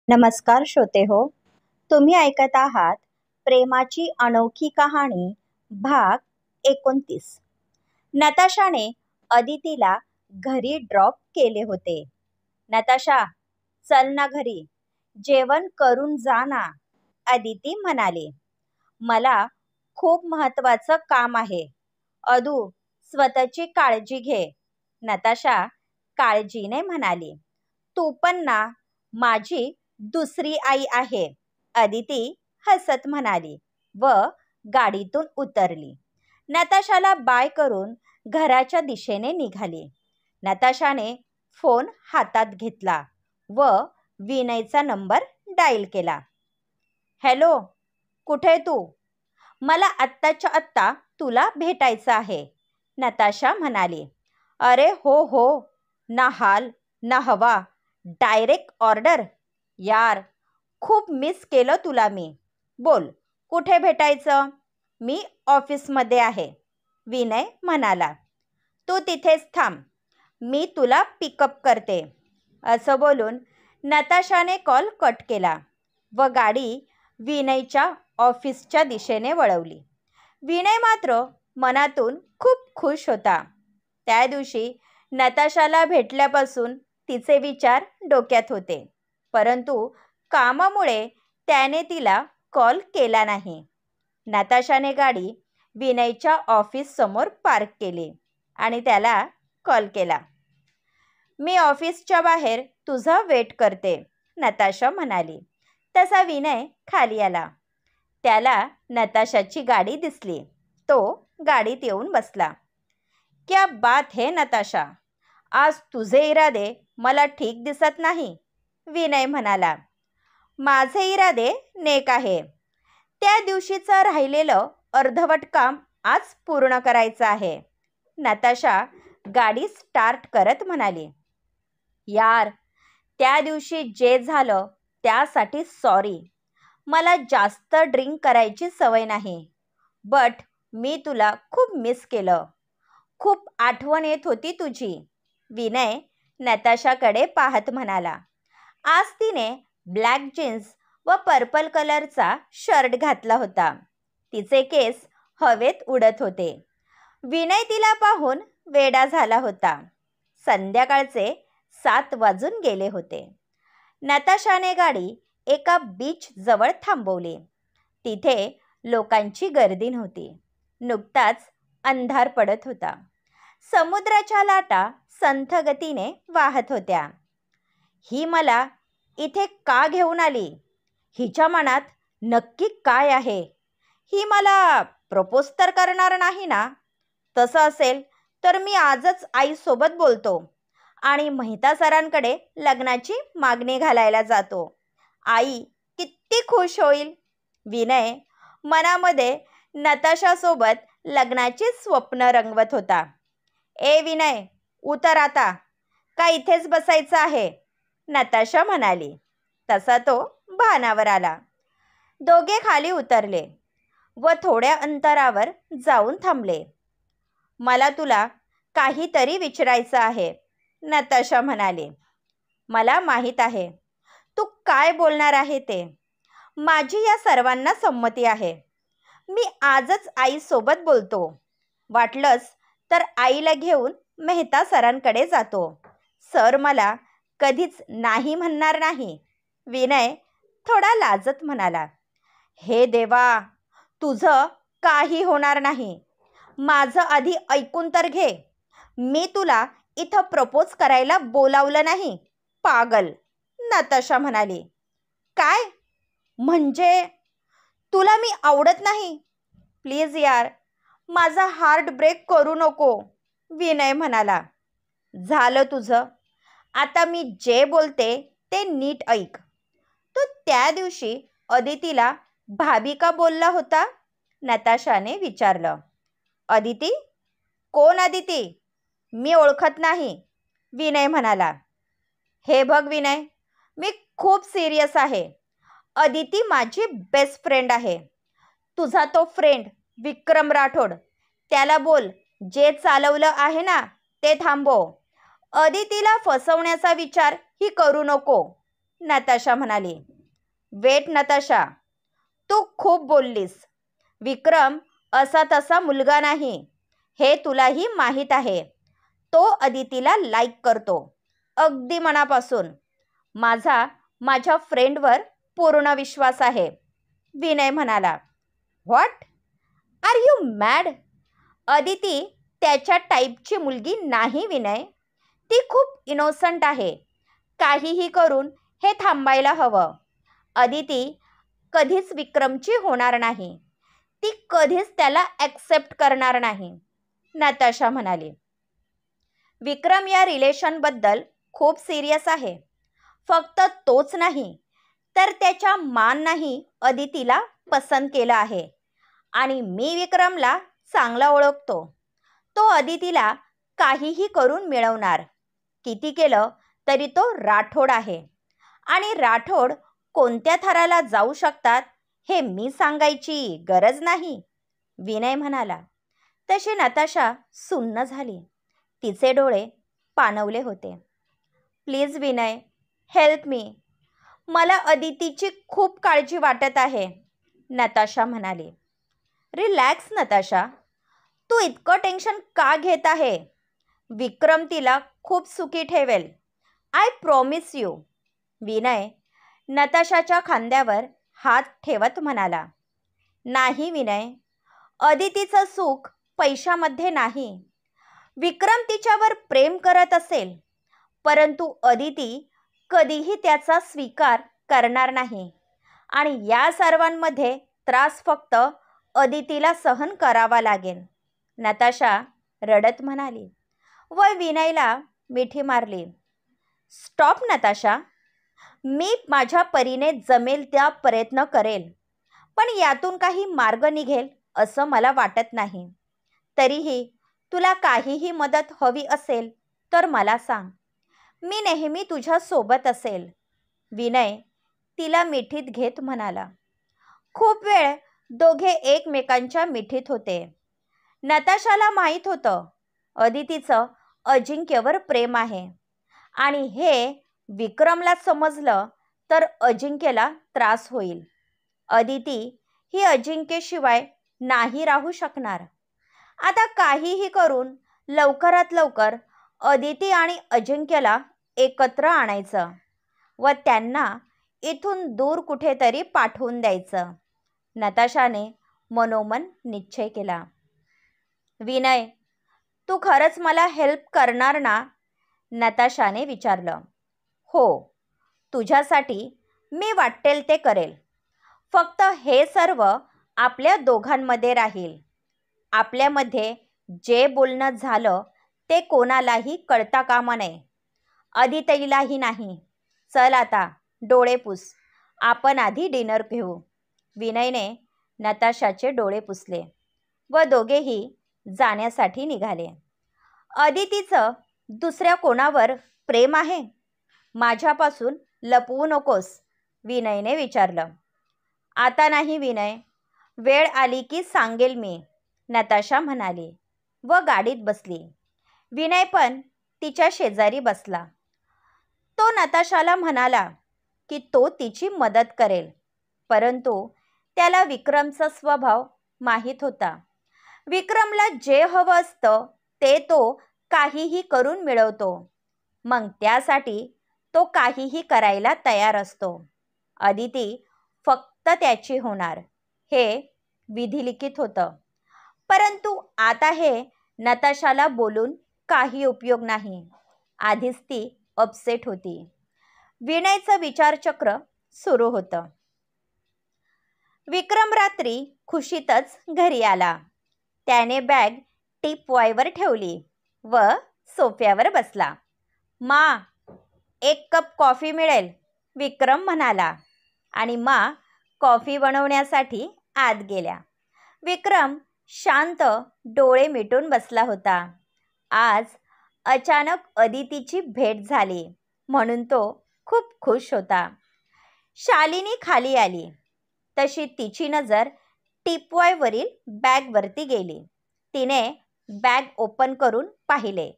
नमस्कार श्रोते हो, तुम्ही ऐकत आहात प्रेमाची अनोखी कहाणी भाग 29. नताशाने अदितीला घरी ड्रॉप केले होते. नताशा, चल ना घरी, जेवण करून जा ना, अदिती म्हणाली. मला खूप महत्वाचं काम आहे. अदू, स्वतःची काळजी घे, नताशा काळजीने म्हणाली. तू पण ना, माझी दुसरी आई आहे, अदिती हसत म्हणाली व गाडीतून उतरली. नताशाला बाय करून घराच्या दिशेने निघाली. नताशाने फोन हातात घेतला व विनयचा नंबर डायल केला. हॅलो, कुठे तू? मला आत्ताच्या आत्ता तुला भेटायचं आहे, नताशा म्हणाली. अरे हो हो, ना हाल ना हवा, डायरेक्ट ऑर्डर. यार, खूप मिस केलं तुला मी. बोल, कुठे भेटायचं? मी ऑफिसमध्ये आहे, विनय म्हणाला. तू तिथेच थांब, मी तुला पिकअप करते. असं बोलून नताशाने कॉल कट केला व गाडी विनयच्या ऑफिसच्या दिशेने वळवली. विनय मात्र मनातून खूप खुश होता. त्या दिवशी नताशाला भेटल्यापासून तिचे विचार डोक्यात होते, परंतु कामामुळे त्याने तिला कॉल केला नाही. नताशाने गाडी विनयच्या ऑफिस समोर पार्क केली आणि त्याला कॉल केला. मी ऑफिसच्या बाहेर तुझा वेट करते, नताशा म्हणाली. तसा विनय खाली आला. त्याला नताशाची गाडी दिसली. तो गाडीत येऊन बसला. क्या बात है नताशा, आज तुझे इरादे मला ठीक दिसत नाही, विनय म्हणाला. माझे इरादे नेक आहे. त्या दिवशीचं राहिलेलं अर्धवट काम आज पूर्ण करायचं आहे, नताशा गाडी स्टार्ट करत म्हणाली. यार, त्या दिवशी जे झालं त्यासाठी सॉरी. मला जास्त ड्रिंक करायची सवय नाही, बट मी तुला खूप मिस केलं. खूप आठवण येत होती तुझी, विनय नताशाकडे पाहत म्हणाला. आज तिने ब्लॅक जीन्स व पर्पल कलरचा शर्ट घातला होता. तिचे केस हवेत उडत होते. विनय तिला पाहून वेडा झाला होता. संध्याकाळचे 7 वाजून गेले होते. नताशाने गाडी एका बीच जवळ थांबवली. तिथे लोकांची गर्दी नव्हती. नुकताच अंधार पडत होता. समुद्राच्या लाटा संथ गतीने वाहत होत्या. ही मला इथे का घेऊन आली? हिच्या मनात नक्की काय आहे? ही मला प्रपोज तर करणार नाही ना? तसं असेल तर मी आजच आईसोबत बोलतो आणि मेहता सरांकडे लग्नाची मागणी घालायला जातो. आई किती खुश होईल. विनय मनामध्ये नताशासोबत लग्नाची स्वप्न रंगवत होता. ए विनय, उतर आता, का इथेच बसायचं आहे, नताशा म्हणाली. तसा तो भानावर आला. दोघे खाली उतरले व थोड्या अंतरावर जाऊन थांबले. मला तुला काहीतरी विचारायचं आहे, नताशा म्हणाली. मला माहीत आहे तू काय बोलणार आहे ते. माझी या सर्वांना संमती आहे. मी आजच आईसोबत बोलतो. वाटलंच तर आईला घेऊन मेहता सरांकडे जातो. सर मला कधीच नाही म्हणणार नाही, विनय थोडा लाजत म्हणाला. हे देवा, तुझं काही होणार नाही. माझं आधी ऐकून तर घे. मी तुला इथं प्रपोज करायला बोलावलं नाही, पागल, नताशा म्हणाली. काय म्हणजे? तुला मी आवडत नाही? प्लीज यार, माझा हार्ट ब्रेक करू नको, विनय म्हणाला. झालं तुझं. आता मी जे बोलते ते नीट ऐक. तो त्या दिवशी अदितीला भाभी का बोलला होता, नताशाने विचारलं. अदिती? कोण अदिती? मी ओळखत नाही, विनय म्हणाला. हे बघ विनय, मी खूप सिरियस आहे. अदिती माझी बेस्ट फ्रेंड आहे. तुझा तो फ्रेंड विक्रम राठोड, त्याला बोल जे चालवलं आहे ना ते थांबव. अदितीला फसवण्याचा विचार ही करू नको. नताशा म्हणाली. वेट नताशा, तू खूप बोललीस. विक्रम असा तसा मुलगा नाही, हे तुलाही माहीत आहे. तो अदितीला लाईक करतो, अगदी मनापासून. माझ्या फ्रेंडवर पूर्ण विश्वास आहे, विनय म्हणाला. What? Are you mad? Aditi त्याच्या टाईपची मुलगी नाही विनय. ती खूप इनोसंट आहे. काहीही करून हे थांबायला हवं. अदिती कधीच विक्रमची होणार नाही. ती कधीच त्याला ॲक्सेप्ट करणार नाही, नताशा म्हणाली. विक्रम या रिलेशनबद्दल खूप सिरियस आहे. फक्त तोच नाही, तर त्याच्या माननाही अदितीला पसंत केलं आहे. आणि मी विक्रमला चांगला ओळखतो. तो अदितीला काहीही करून मिळवणार. किती केलं तरी तो राठोड आहे. आणि राठोड कोणत्या थराला जाऊ शकतात हे मी सांगायची गरज नाही, विनय म्हणाला. तशी नताशा सुन्न झाली. तिचे डोळे पाणवले होते. Please Vinay, help me. मला अदितीची खूप काळजी वाटत आहे, नताशा म्हणाली. रिलॅक्स नताशा, तू इतकं टेन्शन का घेत आहे? विक्रम तिला खूप सुखी ठेवेल, आय प्रॉमिस यू, विनय नताशाच्या खांद्यावर हात ठेवत म्हणाला. नाही विनय, अदितीचं सुख पैशामध्ये नाही. विक्रम तिच्यावर प्रेम करत असेल, परंतु अदिती कधीही त्याचा स्वीकार करणार नाही. आणि या सर्वांमध्ये त्रास फक्त अदितीला सहन करावा लागेल, नताशा रडत म्हणाली व विनयला मिठी मारली. स्टॉप नताशा, मी माझ्या परीने जमेल त्या प्रयत्न करेल, पण यातून काही मार्ग निघेल असं मला वाटत नाही. तरीही तुला काहीही मदत हवी असेल तर मला सांग. मी नेहमी तुझ्या सोबत असेल, विनय तिला मिठीत घेत म्हणाला. खूप वेळ दोघे एकमेकांच्या मिठीत होते. नताशाला माहीत होतं अदितीचं अजिंक्यवर प्रेम आहे. आणि हे विक्रमला समजलं तर अजिंक्यला त्रास होईल. अदिती ही अजिंक्यशिवाय नाही राहू शकणार. आता काहीही करून लवकरात लवकर अदिती आणि अजिंक्यला एकत्र आणायचं व त्यांना इथून दूर कुठेतरी पाठवून द्यायचं, नताशाने मनोमन निश्चय केला. विनय, तू खरंच मला हेल्प करणार ना? नताशाने विचारलं. हो, तुझ्यासाठी मी वाटेल ते करेल. फक्त हे सर्व आपल्या दोघांमध्ये राहील. आपल्यामध्ये जे बोलणं झालं ते कोणालाही कळता कामा नये, अदितीलाही नाही. चल आता डोळे पुस, आपण आधी डिनर घेऊ. विनयने नताशाचे डोळे पुसले व दोघेही जाण्यासाठी निघाले. अदितीचं दुसऱ्या कोणावर प्रेम आहे? माझ्यापासून लपवू नकोस, विनयने विचारलं. आता नाही विनय, वेळ आली की सांगेल मी, नताशा म्हणाली व गाडीत बसली. विनय पण तिच्या शेजारी बसला. तो नताशाला म्हणाला की तो तिची मदत करेल, परंतु त्याला विक्रमचा स्वभाव माहीत होता. विक्रमला जे हवं असतं ते तो काहीही करून मिळवतो. मग त्यासाठी तो काहीही करायला तयार असतो. अदिती फक्त त्याची होणार, हे विधिलिखित होतं. परंतु आता हे नताशाला बोलून काही उपयोग नाही. आधीच ती अपसेट होती. विनयचं विचारचक्र सुरू होतं. विक्रम रात्री खुशीतच घरी आला. त्याने बॅग टीपॉयवर ठेवली व सोफ्यावर बसला. मा, एक कप कॉफी मिळेल, विक्रम म्हणाला. आणि मा कॉफी बनवण्यासाठी आत गेल्या. विक्रम शांत डोळे मिटून बसला होता. आज अचानक अदितीची भेट झाली म्हणून तो खूप खुश होता. शालिनी खाली आली तशी तिची नजर टीपॉयवरील बॅगवरती गेली. तिने बॅग ओपन करून पाहिले.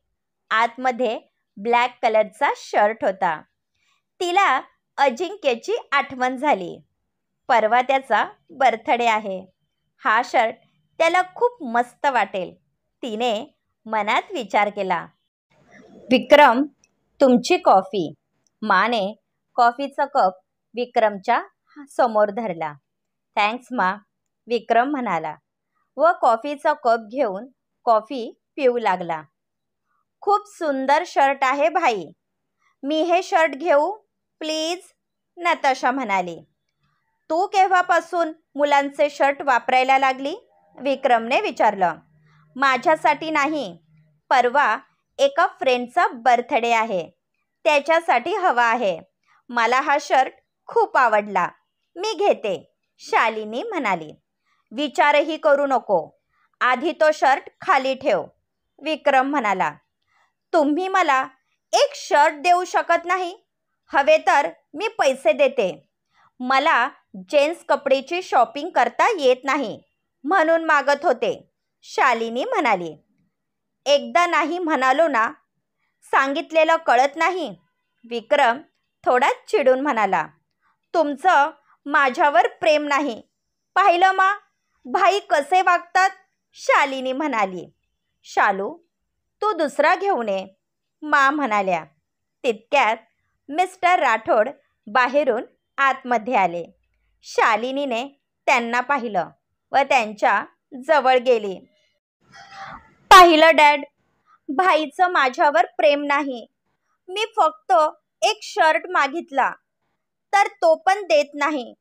आतमध्ये ब्लॅक कलरचा शर्ट होता. तिला अजिंक्यची आठवण झाली. परवा त्याचा बर्थडे आहे. हा शर्ट त्याला खूप मस्त वाटेल. तिने मनात विचार केला. विक्रम, तुमची कॉफी. माने कॉफीचा कप विक्रमच्या समोर धरला. थँक्स मा, विक्रम म्हणाला व कॉफीचा कप घेऊन कॉफी पिऊ लागला. खूप सुंदर शर्ट आहे भाई. मी हे शर्ट घेऊ प्लीज, नताशा म्हणाली. तू केव्हापासून मुलांचे शर्ट वापरायला लागली? विक्रमने विचारलं. माझ्यासाठी नाही, परवा एका फ्रेंडचा बर्थडे आहे, त्याच्यासाठी हवा आहे. मला हा शर्ट खूप आवडला, मी घेते, शालिनी म्हणाली. विचारही करू नको, आधी तो शर्ट खाली ठेव, विक्रम म्हणाला. तुम्ही मला एक शर्ट देऊ शकत नाही? हवे तर मी पैसे देते. मला जेन्ट्स कपड्याची शॉपिंग करता येत नाही म्हणून मागत होते, शालिनी म्हणाली. एकदा नाही म्हणालो ना, सांगितलेलं कळत नाही, विक्रम थोडा चिडून म्हणाला. तुमचं माझ्यावर प्रेम नाही, पाहिलं मा, भाई कसे वागतात, शालिनी म्हणाली. शालू, तू दुसरा घेऊन ये, मा म्हणाल्या. तितक्यात मिस्टर राठोड बाहेरून आतमध्ये आले. शालिनीने त्यांना पाहिलं व त्यांच्या जवळ गेली. पाहिलं डॅड, भाईचं माझ्यावर प्रेम नाही. मी फक्त एक शर्ट मागितला तर तो पण देत नाही.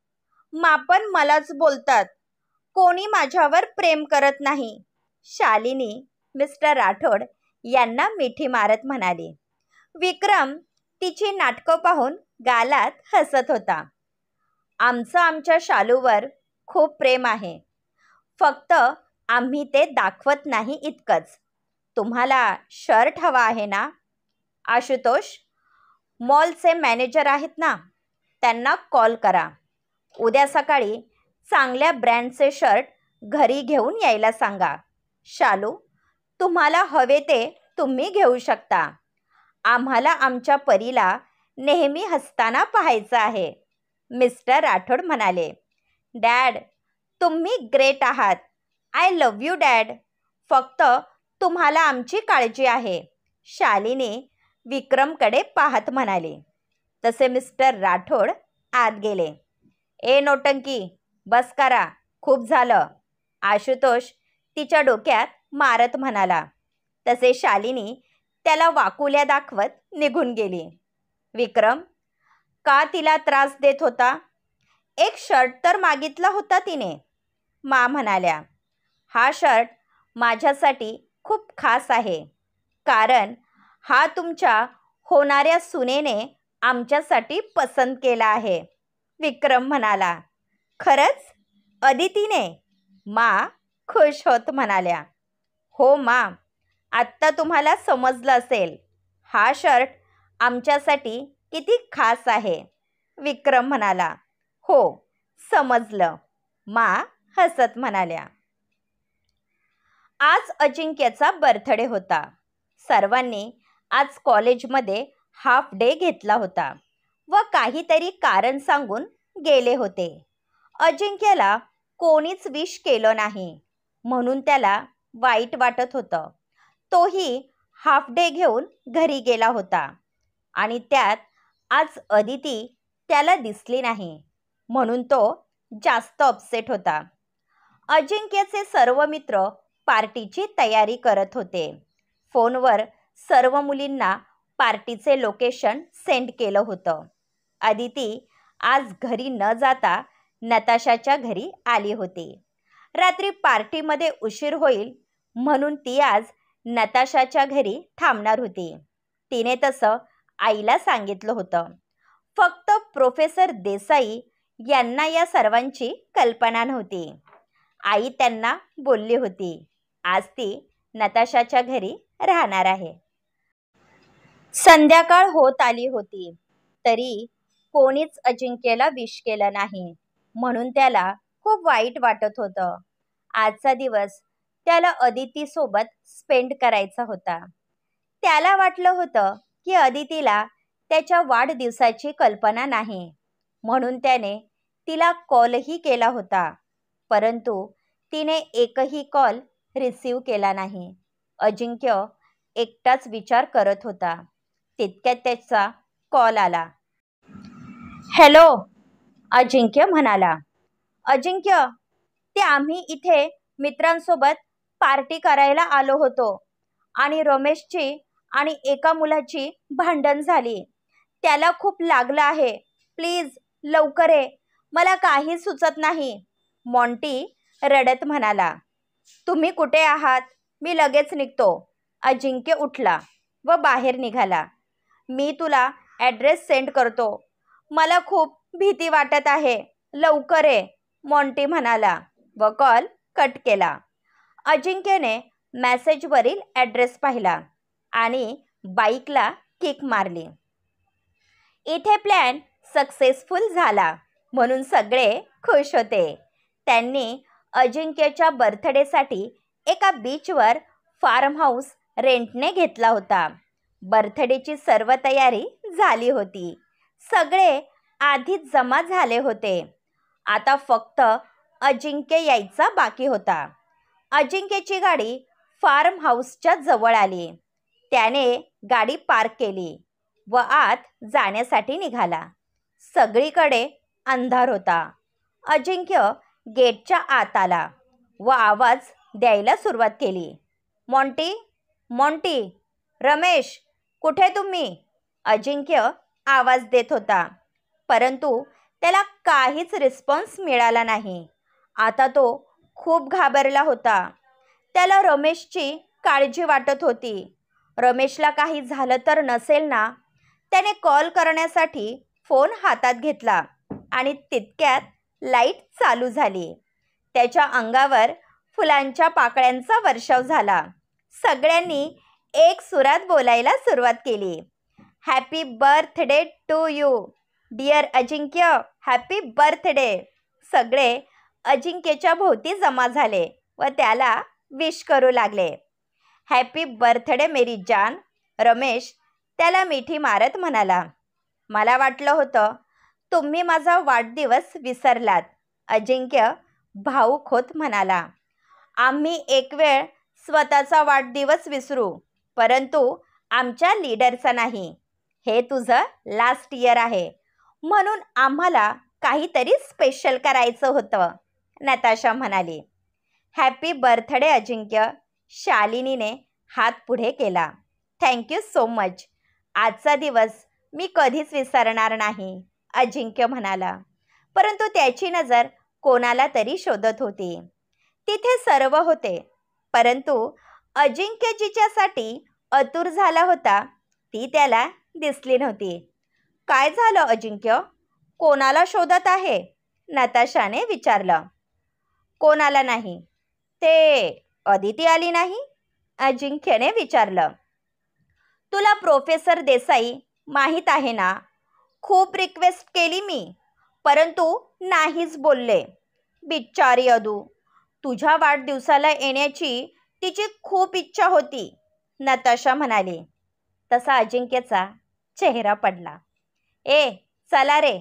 मापन मलाच बोलतात, कोणी माझ्यावर प्रेम करत नाही, शालिनी मिस्टर राठोड यांना मिठी मारत म्हणाली. विक्रम तिची नाटकं पाहून गालात हसत होता. आमचं आमच्या शालूवर खूप प्रेम आहे, फक्त आम्ही ते दाखवत नाही इतकंच. तुम्हाला शर्ट हवा आहे ना? आशुतोष, मॉलचे मॅनेजर आहेत ना, त्यांना कॉल करा. उद्या सकाळी चांगल्या ब्रँडचे शर्ट घरी घेऊन यायला सांगा. शालू, तुम्हाला हवे ते तुम्ही घेऊ शकता. आम्हाला आमच्या परीला नेहमी हसताना पाहायचं आहे, मिस्टर राठोड म्हणाले. डॅड, तुम्ही ग्रेट आहात. I love you dad. फक्त तुम्हाला आमची काळजी आहे, शालिनी विक्रमकडे पाहत म्हणाली. तसे मिस्टर राठोड आत गेले. ए नोटंकी, बस करा, खूप झालं, आशुतोष तिच्या डोक्यात मारत म्हणाला. तसे शालिनी त्याला वाकुल्या दाखवत निघून गेली. विक्रम, का तिला त्रास देत होता? एक शर्ट तर मागितला होता तिने, मा म्हणाल्या. हा शर्ट माझ्यासाठी खूप खास आहे, कारण हा तुमच्या होणाऱ्या सुनेने आमच्यासाठी पसंत केला आहे, विक्रम म्हणाला. खरंच? अदितीने, मा खुश होत म्हणाल्या. हो मा, आत्ता तुम्हाला समजलं असेल हा शर्ट आमच्यासाठी किती खास आहे, विक्रम म्हणाला. हो, समजलं, मा हसत म्हणाल्या. आज अजिंक्यचा बर्थडे होता. सर्वांनी आज कॉलेजमध्ये हाफ डे घेतला होता व काहीतरी कारण सांगून गेले होते. अजिंक्यला कोणीच विश केलं नाही म्हणून त्याला वाईट वाटत होतं. तोही हाफ डे घेऊन घरी गेला होता आणि त्यात आज अदिती त्याला दिसली नाही म्हणून तो जास्त अपसेट होता. अजिंक्यचे सर्व मित्र पार्टीची तयारी करत होते. फोनवर सर्व मुलींना पार्टीचे लोकेशन सेंड केलं होतं. अदिती आज घरी न जाता नताशाच्या घरी आली होती. रात्री पार्टीमध्ये उशीर होईल म्हणून ती आज नताशाच्या घरी थांबणार होती. तिने तसं आईला सांगितलं होतं. फक्त प्रोफेसर देसाई यांना या सर्वांची कल्पना नव्हती. आई त्यांना बोलली होती आज ती नताशाच्या घरी राहणार आहे. संध्याकाळ होत आली होती तरी कोणीच अजिंक्यला विश केलं नाही म्हणून त्याला खूप वाईट वाटत होतं. आजचा दिवस त्याला अदितीसोबत स्पेंड करायचा होता. त्याला वाटलं होतं की अदितीला त्याच्या वाढदिवसाची कल्पना नाही, म्हणून त्याने तिला कॉलही केला होता, परंतु तिने एकही कॉल रिसीव केला नाही. अजिंक्य एकटाच विचार करत होता. तितक्यात त्याचा कॉल आला. हॅलो, अजिंक्य म्हणाला. अजिंक्य, ते आम्ही इथे मित्रांसोबत पार्टी करायला आलो होतो आणि रमेशची आणि एका मुलाची भांडण झाली. त्याला खूप लागलं आहे. प्लीज लवकर ये, मला काही सुचत नाही, मॉन्टी रडत म्हणाला. तुम्ही कुठे आहात? मी लगेच निघतो. अजिंक्य उठला व बाहेर निघाला. मी तुला ॲड्रेस सेंड करतो. मला खूप भीती वाटत आहे. लवकर ये, मॉन्टी म्हणाला व कॉल कट केला. अजिंक्यने मेसेजवरील ॲड्रेस पाहिला आणि बाईकला किक मारली. इथे प्लॅन सक्सेसफुल झाला म्हणून सगळे खुश होते. त्यांनी अजिंक्यच्या बर्थडेसाठी एका बीचवर फार्म हाऊस रेंटने घेतला होता. बर्थडेची सर्व तयारी झाली होती. सगळे आधीच जमा झाले होते. आता फक्त अजिंक्य यायचा बाकी होता. अजिंक्यची गाडी फार्म हाऊसच्या जवळ आली. त्याने गाडी पार्क केली व आत जाण्यासाठी निघाला. सगळीकडे अंधार होता. अजिंक्य गेटच्या आत आला व आवाज द्यायला सुरुवात केली. मॉन्टी, मॉन्टी, रमेश, कुठे तुम्ही? अजिंक्य आवाज देत होता, परंतु त्याला काहीच रिस्पॉन्स मिळाला नाही. आता तो खूप घाबरला होता. त्याला रमेशची काळजी वाटत होती. रमेशला काही झालं तर नसेल ना? त्याने कॉल करण्यासाठी फोन हातात घेतला आणि तितक्यात लाईट चालू झाली. त्याच्या अंगावर फुलांच्या पाकळ्यांचा वर्षाव झाला. सगळ्यांनी एक सुरात बोलायला सुरुवात केली. Happy birthday to you dear Ajinkya, happy birthday. सगळे अजिंक्यच्या भोवती जमा झाले व त्याला विश करू लागले. हॅपी बर्थडे मेरी जान. रमेश त्याला मिठी मारत म्हणाला. मला वाटलं होतं तुम्ही माझा वाढदिवस विसरलात, अजिंक्य भाऊक होत म्हणाला. आम्ही एक वेळ स्वतःचा वाढदिवस विसरू, परंतु आमच्या लीडरचा नाही. हे तुझं लास्ट इयर आहे, म्हणून आम्हाला काहीतरी स्पेशल करायचं होतं, नताशा म्हणाली. हॅपी बर्थडे अजिंक्य. शालिनीने हात पुढे केला. Thank you so much. आजचा दिवस मी कधीच विसरणार नाही, अजिंक्य म्हणाला. परंतु त्याची नजर कोणाला तरी शोधत होती. तिथे सर्व होते, परंतु अजिंक्य जिच्यासाठी आतुर झाला होता ती त्याला दिसली नव्हती. काय झालं अजिंक्य? कोणाला शोधत आहे? नताशाने विचारलं. कोणाला नाही. ते अदिती आली नाही? अजिंक्यने विचारलं. तुला प्रोफेसर देसाई माहीत आहे ना? खूप रिक्वेस्ट केली मी, परंतु नाहीच बोलले. बिचारी अदू. तुझ्या वाढदिवसाला येण्याची तिची खूप इच्छा होती, नताशा म्हणाली. तसा अजिंक्यचा चेहरा पडला. चला रे,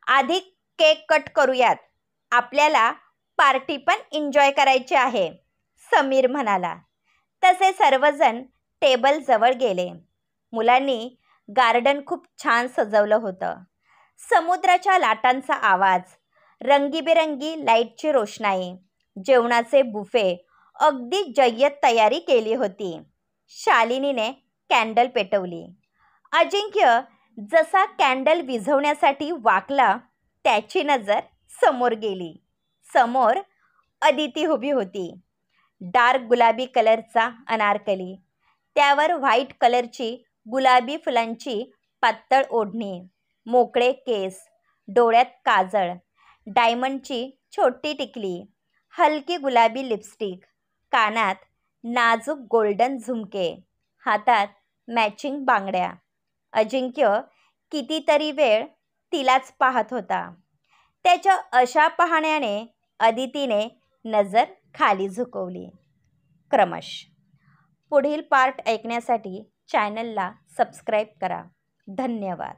आधी केक कट करूयात. आपल्याला पार्टी पण एन्जॉय करायची आहे, समीर म्हणाला. तसे सर्वजण टेबल जवळ गेले. मुलांनी गार्डन खूप छान सजवलं होतं. समुद्राच्या लाटांचा आवाज, रंगीबेरंगी लाईटची रोषणाई, जेवणाचे बुफे, अगदी जय्यत तयारी केली होती. शालिनीने कॅन्डल पेटवली. अजिंक्य जसा कॅन्डल विझवण्यासाठी वाकला, त्याची नजर समोर गेली. समोर अदिती उभी होती. डार्क गुलाबी कलरचा अनारकली, त्यावर व्हाईट कलरची गुलाबी फुलांची पातळ ओढणी, मोकळे केस, डोळ्यात काजळ, डायमंडची छोटी टिकली, हलकी गुलाबी लिपस्टिक, कानात नाजूक गोल्डन झुमके, हातात मॅचिंग बांगड्या. अजिंक्य कितीतरी वेळ तिलाच पाहत होता. त्याच्या अशा पाहण्याने अदितीने नजर खाली झुकवली. क्रमश पुढील पार्ट ऐकण्यासाठी चॅनलला सबस्क्राईब करा धन्यवाद.